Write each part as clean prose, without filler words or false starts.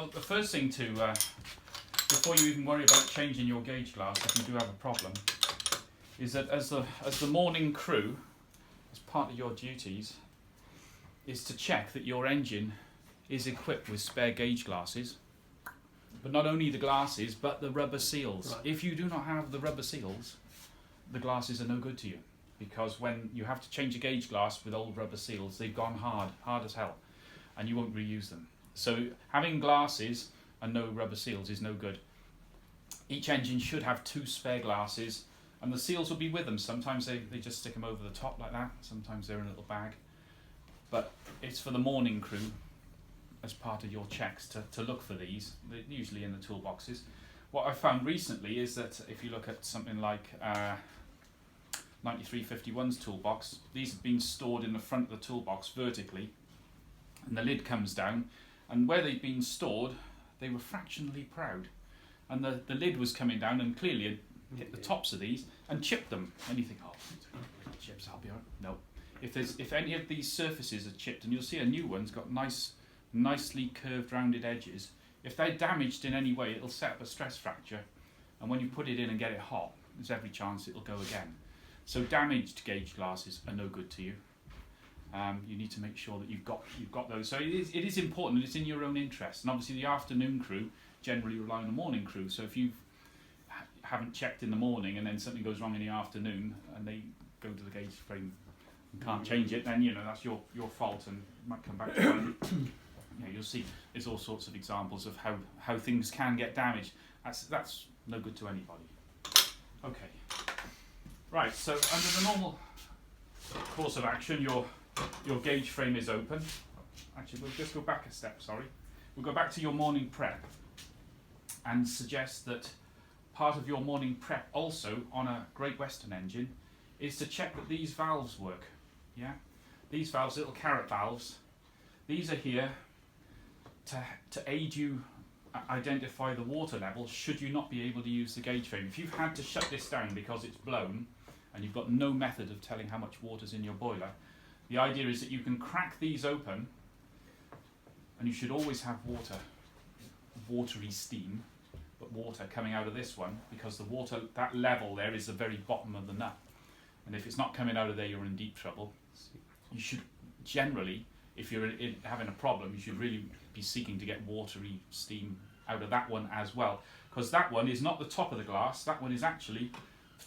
Well, the first thing to, before you even worry about changing your gauge glass if you do have a problem, is that as the morning crew, as part of your duties, is to check that your engine is equipped with spare gauge glasses. But not only the glasses, but the rubber seals. Right. If you do not have the rubber seals, the glasses are no good to you. Because when you have to change a gauge glass with old rubber seals, they've gone hard as hell, and you won't reuse them. So having glasses and no rubber seals is no good. Each engine should have 2 spare glasses, and the seals will be with them. Sometimes they just stick them over the top like that, sometimes they're in a little bag. But it's for the morning crew, as part of your checks, to look for these. They're usually in the toolboxes. What I found recently is that if you look at something like 9351's toolbox, these have been stored in the front of the toolbox vertically, and the lid comes down, and where they've been stored, they were fractionally proud, and the lid was coming down and clearly had hit the tops of these and chipped them. And you think, oh, chips, I'll be alright. No. If any of these surfaces are chipped, and you'll see a new one's got nicely curved rounded edges, if they're damaged in any way, it'll set up a stress fracture, and when you put it in and get it hot, there's every chance it'll go again. So damaged gauge glasses are no good to you. You need to make sure that you've got those. So it is important, and it's in your own interest. And obviously the afternoon crew generally rely on the morning crew. So if you haven't checked in the morning and then something goes wrong in the afternoon and they go to the gauge frame and can't change it, then that's your fault and might come back to you. You'll see there's all sorts of examples of how things can get damaged. That's no good to anybody. Okay. Right, so under the normal course of action, your gauge frame is open. Actually, we'll just go back a step, sorry. We'll go back to your morning prep and suggest that part of your morning prep also on a Great Western engine is to check that these valves work. Yeah, these valves, little carrot valves, these are here to aid you identify the water level should you not be able to use the gauge frame. If you've had to shut this down because it's blown and you've got no method of telling how much water's in your boiler, the idea is that you can crack these open, and you should always have watery steam, but water coming out of this one, because the water, that level there is the very bottom of the nut. And if it's not coming out of there, you're in deep trouble. You should generally, if you're having a problem, you should really be seeking to get watery steam out of that one as well, because that one is not the top of the glass, that one is actually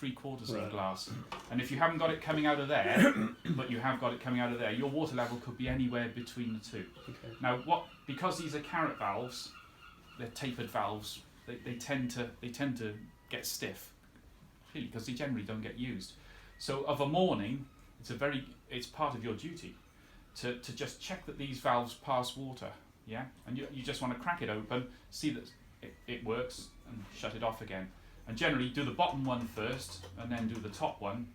3/4 of the glass. And if you haven't got it coming out of there, but you have got it coming out of there, your water level could be anywhere between the two. Okay. Now, because these are carrot valves, they're tapered valves, they tend to get stiff, really, because they generally don't get used. So of a morning, it's part of your duty to just check that these valves pass water, yeah? And you just want to crack it open, see that it works, and shut it off again. And generally do the bottom one first, and then do the top one,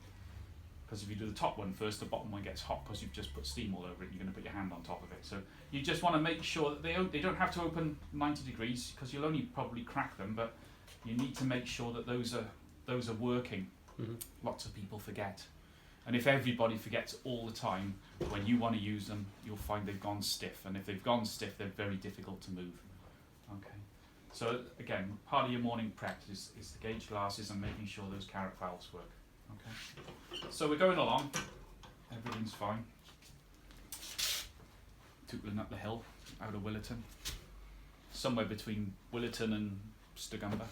because if you do the top one first, the bottom one gets hot because you've just put steam all over it, and you're going to put your hand on top of it. So you just want to make sure that they don't have to open 90 degrees, because you'll only probably crack them, but you need to make sure that those are working. Mm-hmm. Lots of people forget. And if everybody forgets all the time, when you want to use them, you'll find they've gone stiff. And if they've gone stiff, they're very difficult to move. Okay. So again, part of your morning prep is the gauge glasses and making sure those carrot valves work. Okay. So we're going along. Everything's fine. Tootling up the hill out of Willerton. Somewhere between Willerton and Sturgumber.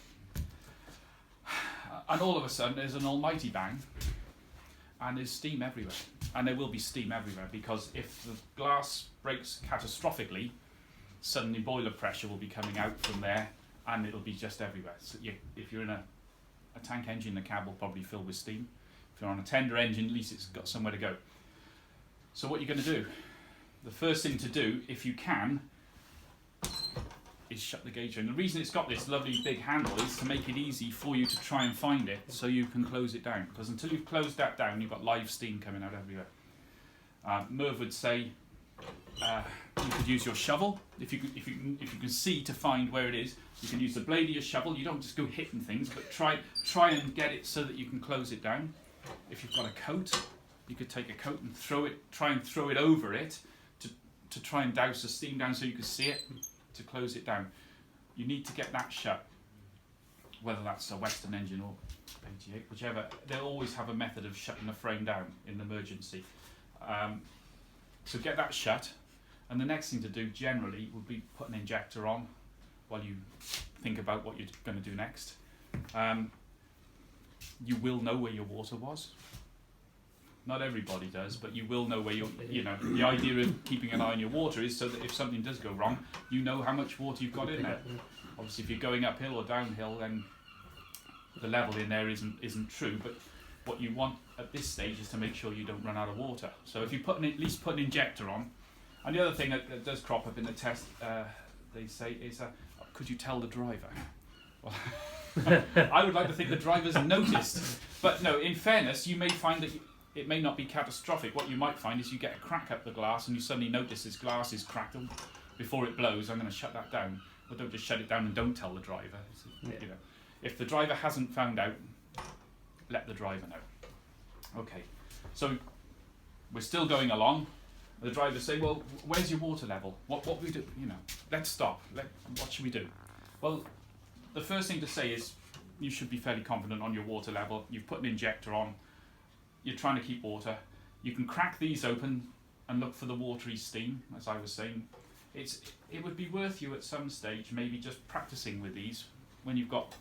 And all of a sudden there's an almighty bang. And there's steam everywhere. And there will be steam everywhere, because if the glass breaks catastrophically, suddenly boiler pressure will be coming out from there, and it'll be just everywhere. So if you're in a tank engine, the cab will probably fill with steam. If you're on a tender engine, at least it's got somewhere to go. So what you're going to do, the first thing to do, if you can, is shut the gauge in. The reason it's got this lovely big handle is to make it easy for you to try and find it, so you can close it down. Because until you've closed that down, you've got live steam coming out everywhere. Merv would say you could use your shovel. If you can see to find where it is, you can use the blade of your shovel. You don't just go hitting things, but try and get it so that you can close it down. If you've got a coat, you could take a coat and try and throw it over it to try and douse the steam down so you can see it. to close it down, you need to get that shut, whether that's a Western engine or 88, whichever. They'll always have a method of shutting the frame down in an emergency. So get that shut, and the next thing to do generally would be put an injector on while you think about what you're going to do next. You will know where your water was. Not everybody does, but you will know where you know, the idea of keeping an eye on your water is so that if something does go wrong, you know how much water you've got in there. Obviously, if you're going uphill or downhill, then the level in there isn't true, but what you want at this stage is to make sure you don't run out of water. So if you at least put an injector on, and the other thing that does crop up in the test, they say is, could you tell the driver? Well, I would like to think the driver's noticed, but no, in fairness, you may find that it may not be catastrophic. What you might find is you get a crack up the glass and you suddenly notice this glass is cracked. Before it blows, I'm going to shut that down. But don't just shut it down and don't tell the driver. You know, if the driver hasn't found out, let the driver know. Okay, so we're still going along. The driver say, well, where's your water level? What we do? You know, let's stop. What should we do? Well, the first thing to say is you should be fairly confident on your water level. You've put an injector on. You're trying to keep water. You can crack these open and look for the watery steam, as I was saying. It would be worth you at some stage maybe just practicing with these when you've got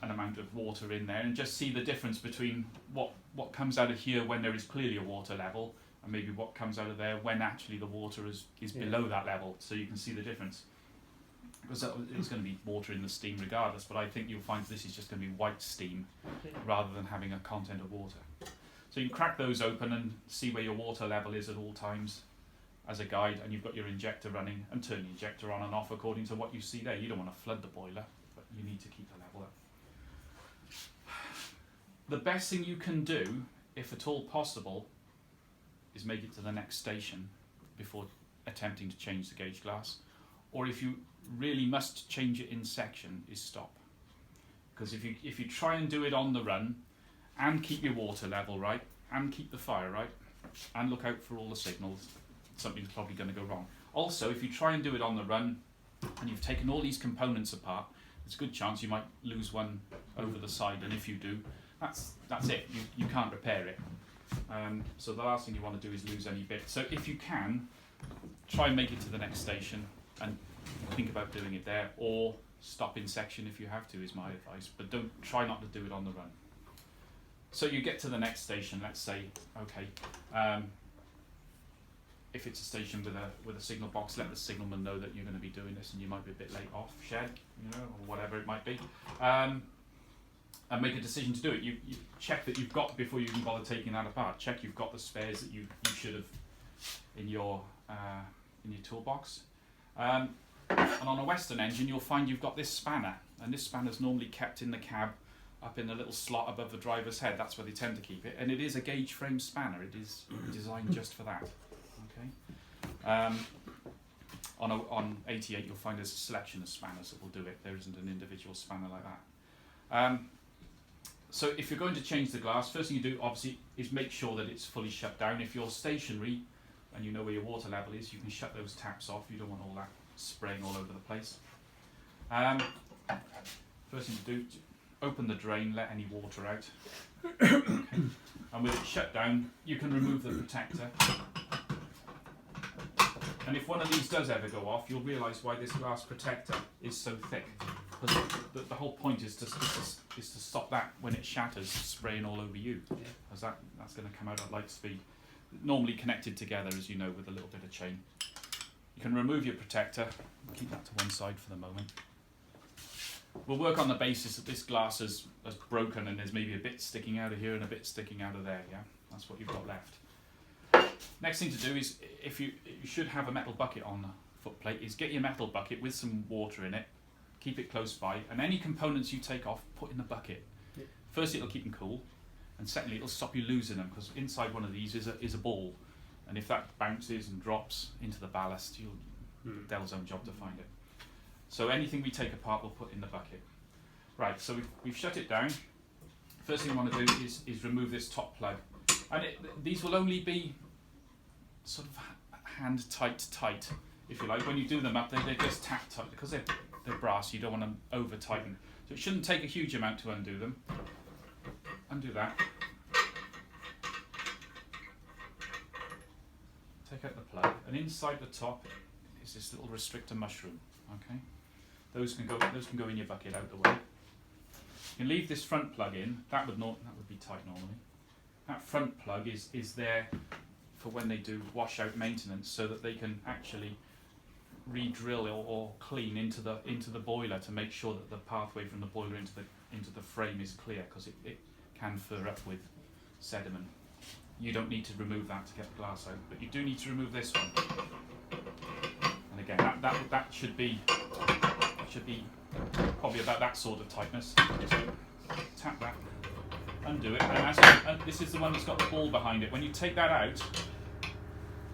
an amount of water in there, and just see the difference between what comes out of here when there is clearly a water level, and maybe what comes out of there when actually the water is below that level, so you can see the difference. Because it's going to be water in the steam regardless, but I think you'll find this is just going to be white steam rather than having a content of water. So you can crack those open and see where your water level is at all times as a guide, and you've got your injector running, and turn the injector on and off according to what you see there. You don't want to flood the boiler, but you need to keep the level up. The best thing you can do, if at all possible, is make it to the next station before attempting to change the gauge glass. Or if you really must change it in section, is stop. Because if you try and do it on the run, and keep your water level right, and keep the fire right, and look out for all the signals, something's probably going to go wrong. Also, if you try and do it on the run, and you've taken all these components apart, there's a good chance you might lose one over the side, and if you do, that's it, you can't repair it. So the last thing you want to do is lose any bit. So if you can, try and make it to the next station, and think about doing it there, or stop in section if you have to, is my advice, but try not to do it on the run. So you get to the next station, let's say, okay, if it's a station with a signal box, let the signalman know that you're going to be doing this and you might be a bit late off shed, you know, or whatever it might be, and make a decision to do it. You check that you've got, before you even bother taking that apart, check you've got the spares that you should have in your toolbox. And on a Western engine, you'll find you've got this spanner, and this spanner's normally kept in the cab, up in the little slot above the driver's head. That's where they tend to keep it, and it is a gauge frame spanner. It is designed just for that. Okay. On 88, you'll find there's a selection of spanners that will do it. There isn't an individual spanner like that. So if you're going to change the glass, first thing you do, obviously, is make sure that it's fully shut down. If you're stationary and you know where your water level is, you can shut those taps off. You don't want all that spraying all over the place. First thing to do, open the drain, let any water out. Okay. And with it shut down, you can remove the protector. And if one of these does ever go off, you'll realise why this glass protector is so thick. Because the whole point is to stop that when it shatters spraying all over you. Because that's going to come out at light speed. Normally connected together, as you know, with a little bit of chain. You can remove your protector. Keep that to one side for the moment. We'll work on the basis that this glass is broken and there's maybe a bit sticking out of here and a bit sticking out of there. Yeah, that's what you've got left. Next thing to do is, if you should have a metal bucket on the footplate, is get your metal bucket with some water in it, keep it close by, and any components you take off, put in the bucket. Yep. Firstly, it'll keep them cool, and secondly, it'll stop you losing them, because inside one of these is a ball, and if that bounces and drops into the ballast, Dell's own job to find it. So anything we take apart, we'll put in the bucket. Right, so we've shut it down. First thing I want to do is remove this top plug, and these will only be sort of hand tight. if you like. When you do them up, they're just tack tight because they're brass. You don't want them over tighten. So it shouldn't take a huge amount to undo them. Undo that. Take out the plug, and inside the top is this little restrictor mushroom. Okay, those can go in your bucket out the way. You can leave this front plug in. That would be tight normally. That front plug is there for when they do washout maintenance, so that they can actually re-drill or clean into the boiler to make sure that the pathway from the boiler into the frame is clear, because it can fur up with sediment. You don't need to remove that to get the glass out, but you do need to remove this one. And again, that should be probably about that sort of tightness. So tap that, undo it, and this is the one that's got the ball behind it. When you take that out,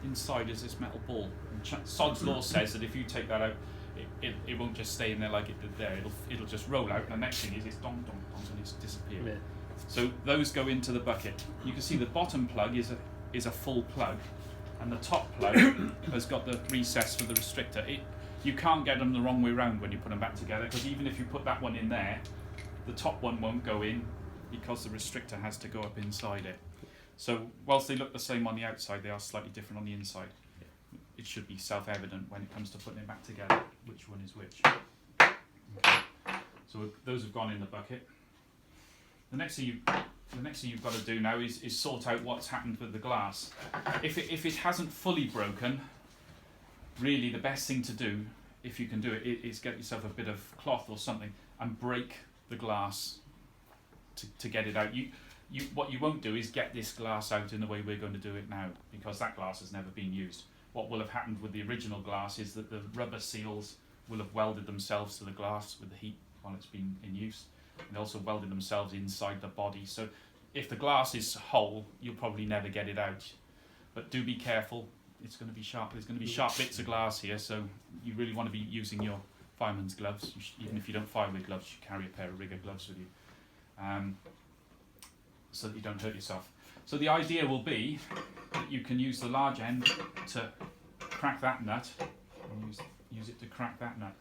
inside is this metal ball. And Sod's law says that if you take that out, it won't just stay in there like it did there. It'll just roll out, and the next thing is it's dong dong dong, and it's disappeared. Yeah. So those go into the bucket. You can see the bottom plug is a full plug, and the top plug has got the recess for the restrictor. You can't get them the wrong way round when you put them back together, because even if you put that one in there, the top one won't go in because the restrictor has to go up inside it. So whilst they look the same on the outside, they are slightly different on the inside. It should be self-evident when it comes to putting it back together which one is which. Okay. So those have gone in the bucket. The next thing you've got to do now is sort out what's happened with the glass. If it hasn't fully broken, really the best thing to do, if you can do it, is get yourself a bit of cloth or something and break the glass to get it out. What you won't do is get this glass out in the way we're going to do it now, because that glass has never been used. What will have happened with the original glass is that the rubber seals will have welded themselves to the glass with the heat while it's been in use. And also welded themselves inside the body. So if the glass is whole, you'll probably never get it out. But do be careful. It's going to be sharp. There's going to be sharp bits of glass here, so you really want to be using your fireman's gloves. Even if you don't fire with gloves, you should carry a pair of rigger gloves with you, so that you don't hurt yourself. So the idea will be that you can use the large end to crack that nut, and use it to crack that nut.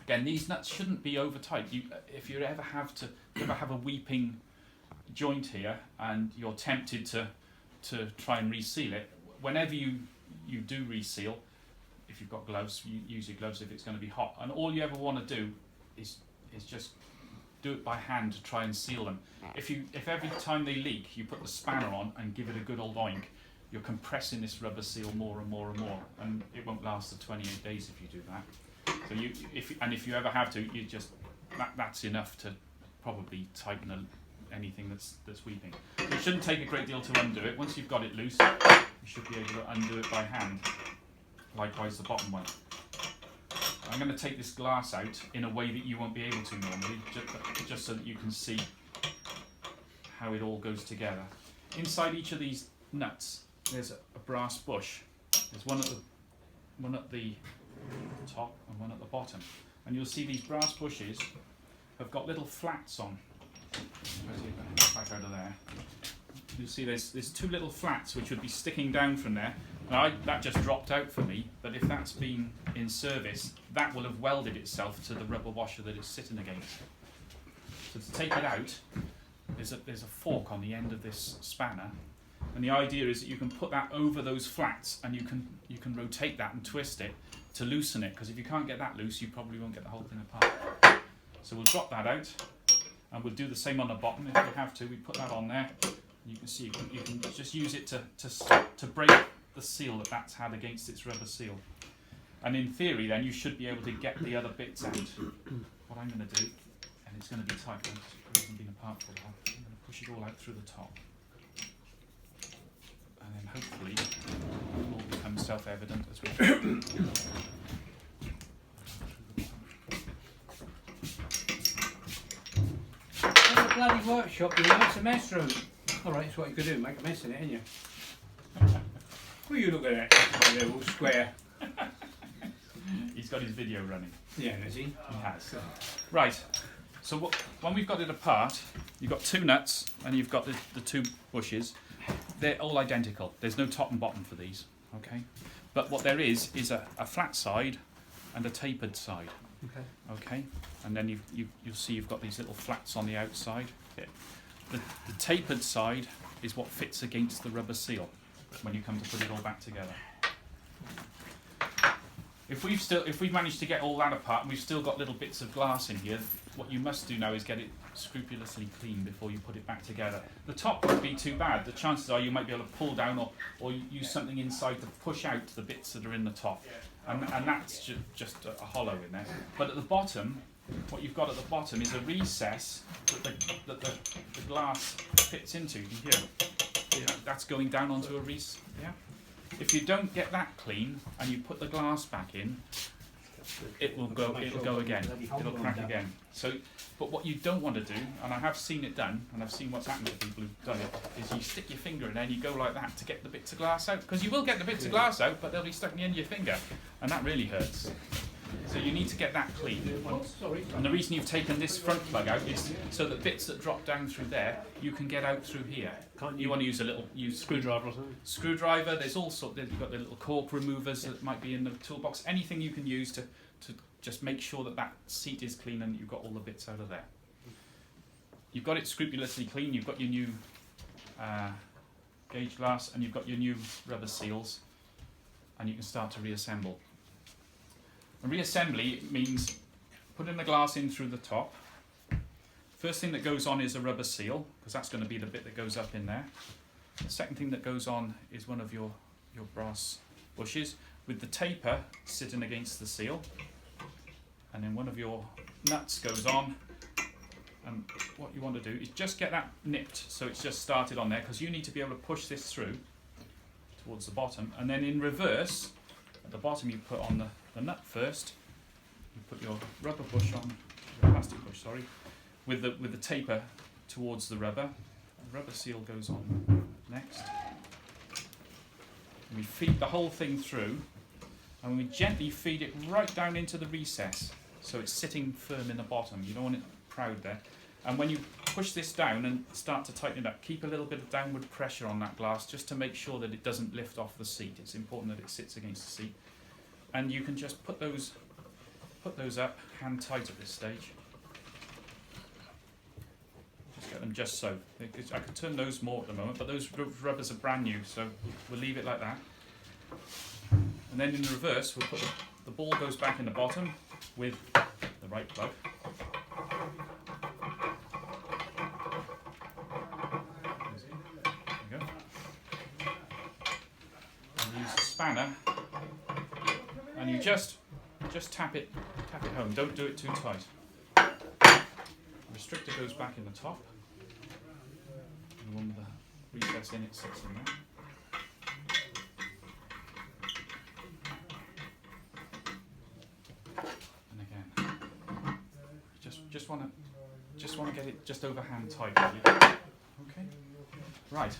Again, these nuts shouldn't be over tight. If you ever have a weeping joint here and you're tempted to try and reseal it, whenever you do reseal, if you've got gloves, you use your gloves if it's going to be hot. And all you ever want to do is just do it by hand to try and seal them. If every time they leak you put the spanner on and give it a good old oink, you're compressing this rubber seal more and more and more, and it won't last the 28 days if you do that. So if you ever have to, you just that's enough to probably tighten anything that's weeping. It shouldn't take a great deal to undo it. Once you've got it loose, you should be able to undo it by hand. Likewise the bottom one. I'm going to take this glass out in a way that you won't be able to normally, just so that you can see how it all goes together. Inside each of these nuts, there's a brass bush. There's one at the top and one at the bottom, and you'll see these brass bushes have got little flats on. Back out of there. You'll see there's two little flats which would be sticking down from there. Now that just dropped out for me, but if that's been in service, that will have welded itself to the rubber washer that it's sitting against. So to take it out, there's a fork on the end of this spanner, and the idea is that you can put that over those flats, and you can rotate that and twist it to loosen it, because if you can't get that loose, you probably won't get the whole thing apart. So we'll drop that out, and we'll do the same on the bottom if we have to. We put that on there. You can see you can just use it to break the seal that's had against its rubber seal. And in theory, then you should be able to get the other bits out. What I'm going to do, and it's going to be tight because it hasn't been apart for a while. I'm going to push it all out through the top, and then hopefully it will become self-evident as well. In the bloody workshop, you know, it's a mess room. Alright, that's what you could do, make a mess in it, ain't you? Well, you look at that, they're all square. He's got his video running. Yeah, has he? He has. Right, so when we've got it apart, you've got two nuts and you've got the two bushes. They're all identical. There's no top and bottom for these, okay? But what there is a flat side and a tapered side. Okay. Okay, and then you'll see you've got these little flats on the outside. The tapered side is what fits against the rubber seal when you come to put it all back together. If we've managed to get all that apart and we've still got little bits of glass in here, what you must do now is get it scrupulously clean before you put it back together. The top won't be too bad. The chances are you might be able to pull down or use something inside to push out the bits that are in the top. And that's just a hollow in there. But at the bottom, what you've got at the bottom is a recess that the glass fits into. You hear? That's going down onto a recess. Yeah. If you don't get that clean and you put the glass back in, it will go again. It'll crack again. So, but what you don't want to do, and I have seen it done, and I've seen what's happened to people who've done it, is you stick your finger in there and you go like that to get the bits of glass out. Because you will get the bits of glass out, but they'll be stuck in the end of your finger, and that really hurts. So you need to get that clean. And the reason you've taken this front plug out is so that bits that drop down through there, you can get out through here. You want to use Screwdriver or something? Screwdriver. There's all sorts. You've got the little cork removers that might be in the toolbox. Anything you can use to just make sure that seat is clean and you've got all the bits out of there. You've got it scrupulously clean. You've got your new gauge glass and you've got your new rubber seals, and you can start to reassemble. And reassembly means putting the glass in through the top. First thing that goes on is a rubber seal, because that's going to be the bit that goes up in there. The second thing that goes on is one of your brass bushes with the taper sitting against the seal. And then one of your nuts goes on. And what you want to do is just get that nipped so it's just started on there, because you need to be able to push this through towards the bottom. And then in reverse, at the bottom you put on the nut first. You put your rubber bush on, your plastic bush, sorry, with the taper towards the rubber. The rubber seal goes on next. And we feed the whole thing through, and we gently feed it right down into the recess, so it's sitting firm in the bottom. You don't want it proud there. And when you push this down and start to tighten it up, keep a little bit of downward pressure on that glass just to make sure that it doesn't lift off the seat. It's important that it sits against the seat. And you can just put those up hand tight at this stage. Just get them just so. I could turn those more at the moment, but those rubbers are brand new, so we'll leave it like that. And then in the reverse, we'll put the ball goes back in the bottom with the right plug. There we go. And use the spanner. And you just tap it home. Don't do it too tight. The restrictor goes back in the top. And the one with the recess in it sits in there. And again, just want to get it just over hand tight. Really. Okay. Right.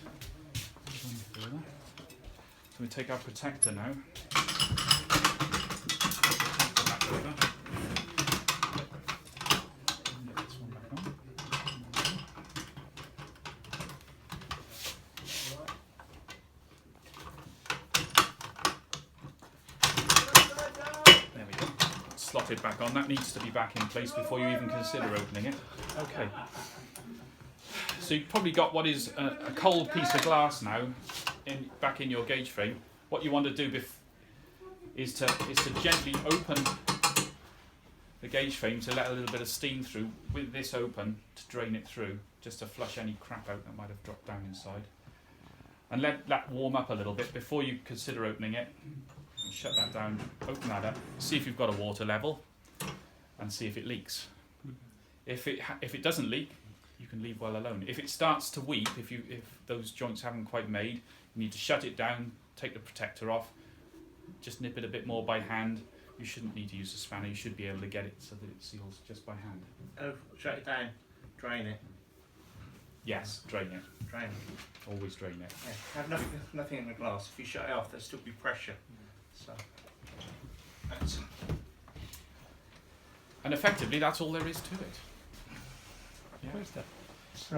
So we take our protector now. Over. Get this one back on. There we go. Slotted back on. That needs to be back in place before you even consider opening it. Okay. So you've probably got what is a cold piece of glass now back in your gauge frame. What you want to do is to gently open the gauge frame to let a little bit of steam through with this open to drain it through, just to flush any crap out that might have dropped down inside. And let that warm up a little bit before you consider opening it. Shut that down, open that up, see if you've got a water level, and see if it leaks. If it doesn't leak, you can leave well alone. If it starts to weep, if those joints haven't quite made, you need to shut it down, take the protector off, just nip it a bit more by hand. You shouldn't need to use a spanner. You should be able to get it so that it seals just by hand. Oh, shut it down. Drain it. Yes, drain it. Drain it. Always drain it. Yeah. Have nothing in the glass. If you shut it off, there'll still be pressure. So that's. And effectively, that's all there is to it. Yeah. Great stuff.